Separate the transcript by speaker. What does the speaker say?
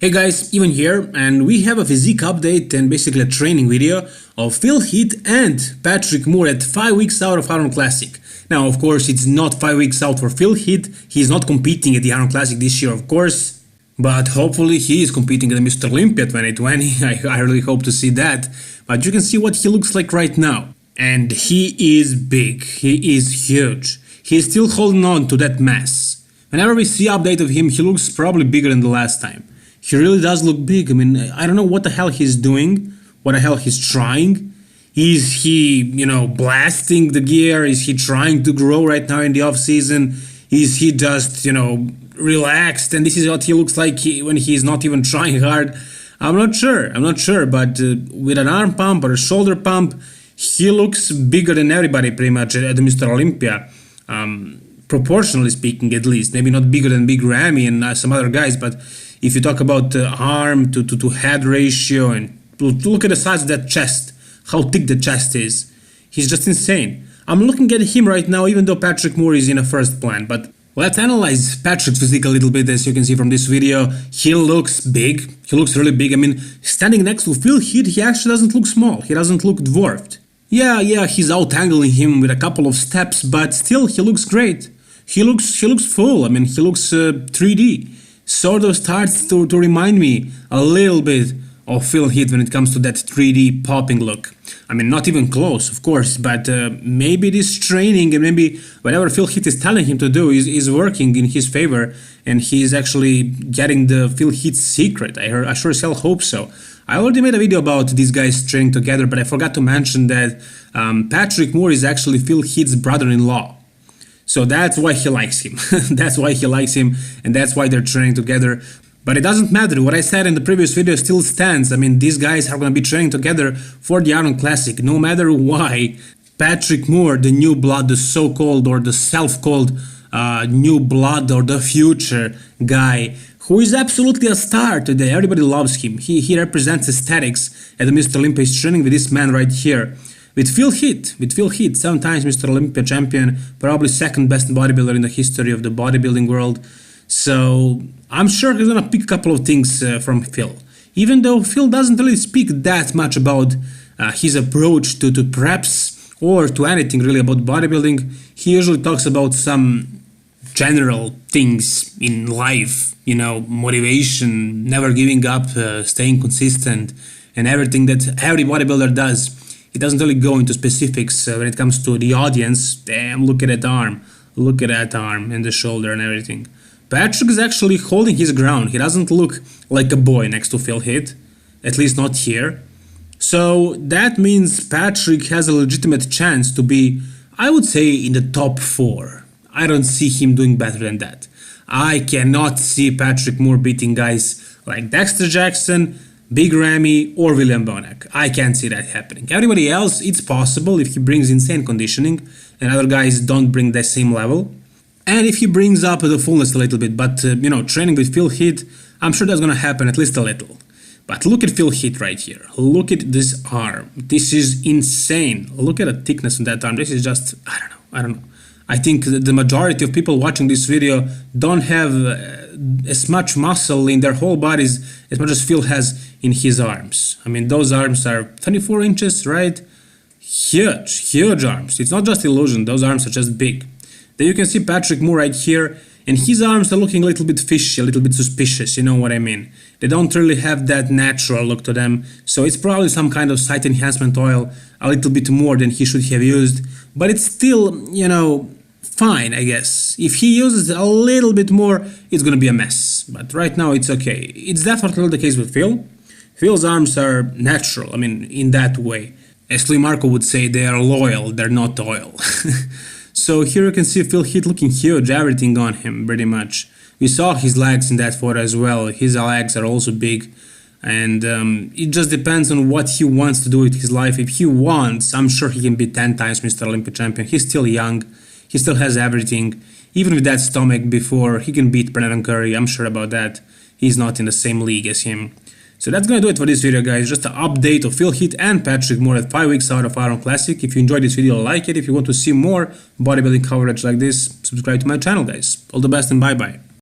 Speaker 1: Hey guys, Ivan here, and we have a physique update and basically a training video of Phil Heath and Patrick Moore at 5 weeks out of Arnold Classic. Now, of course, it's not 5 weeks out for Phil Heath. He's not competing at the Arnold Classic this year, of course, but hopefully he is competing at the Mr. Olympia 2020. I really hope to see that. But you can see what he looks like right now. And he is big. He is huge. He's still holding on to that mass. Whenever we see update of him, he looks probably bigger than the last time. He really does look big. I mean, I don't know what the hell he's doing, what the hell he's trying. Is he, blasting the gear? Is he trying to grow right now in the off season? Is he just, relaxed? And this is what he looks like when he's not even trying hard. I'm not sure, but with an arm pump or a shoulder pump, he looks bigger than everybody pretty much at the Mr. Olympia. Proportionally speaking, at least. Maybe not bigger than Big Ramy and some other guys, but if you talk about arm to head ratio and look at the size of that chest, how thick the chest is, he's just insane. I'm looking at him right now, even though Patrick Moore is in a first plan, but let's analyze Patrick's physique a little bit. As you can see from this video, he looks big, he looks really big. I mean, standing next to Phil Heath, he actually doesn't look small, he doesn't look dwarfed. Yeah, he's out-angling him with a couple of steps, but still, he looks great. He looks full, I mean, he looks 3D. Sort of starts to remind me a little bit of Phil Heath when it comes to that 3D popping look. I mean, not even close, of course, but maybe this training and maybe whatever Phil Heath is telling him to do is working in his favor, and he's actually getting the Phil Heath secret. I sure as hell hope so. I already made a video about these guys training together, but I forgot to mention that Patrick Moore is actually Phil Heath's brother-in-law. So that's why he likes him. That's why he likes him, and that's why they're training together. But it doesn't matter. What I said in the previous video still stands. I mean, these guys are going to be training together for the Arnold Classic. No matter why, Patrick Moore, the new blood, the so-called or the self-called new blood or the future guy, who is absolutely a star today. Everybody loves him. He represents aesthetics at the Mr. Olympia. He's training with this man right here. With Phil Heath, 7 times Mr. Olympia champion, probably second best bodybuilder in the history of the bodybuilding world. So I'm sure he's gonna pick a couple of things from Phil. Even though Phil doesn't really speak that much about his approach to preps or to anything really about bodybuilding, he usually talks about some general things in life, motivation, never giving up, staying consistent, and everything that every bodybuilder does. He doesn't really go into specifics when it comes to the audience. Damn, look at that arm and the shoulder and everything. Patrick is actually holding his ground. He doesn't look like a boy next to Phil Heath, at least not here. So that means Patrick has a legitimate chance to be, I would say, in the top 4. I don't see him doing better than that. I cannot see Patrick Moore beating guys like Dexter Jackson, Big Ramy or William Bonac. I can't see that happening. Everybody else, it's possible if he brings insane conditioning and other guys don't bring the same level. And if he brings up the fullness a little bit, but training with Phil Heath, I'm sure that's gonna happen at least a little. But look at Phil Heath right here. Look at this arm. This is insane. Look at the thickness of that arm. This is just, I don't know. I think the majority of people watching this video don't have as much muscle in their whole bodies as much as Phil has in his arms. I mean, those arms are 24 inches, right? Huge arms. It's not just illusion, those arms are just big. Then you can see Patrick Moore right here, and his arms are looking a little bit fishy, a little bit suspicious, you know what I mean? They don't really have that natural look to them, so it's probably some kind of site enhancement oil, a little bit more than he should have used, but it's still, fine, I guess. If he uses a little bit more, it's gonna be a mess. But right now it's okay. It's definitely the case with Phil. Phil's arms are natural, I mean, in that way. As Lee Marco would say, they are loyal, they're not oil. So here you can see Phil Heath looking huge, everything on him, pretty much. We saw his legs in that photo as well. His legs are also big. And it just depends on what he wants to do with his life. If he wants, I'm sure he can be 10 times Mr. Olympia champion. He's still young. He still has everything. Even with that stomach before, he can beat Brendan Curry, I'm sure about that. He's not in the same league as him. So that's gonna do it for this video, guys. Just an update of Phil Heath and Patrick Moore at 5 weeks out of Arnold Classic. If you enjoyed this video, like it. If you want to see more bodybuilding coverage like this, subscribe to my channel, guys. All the best and bye-bye.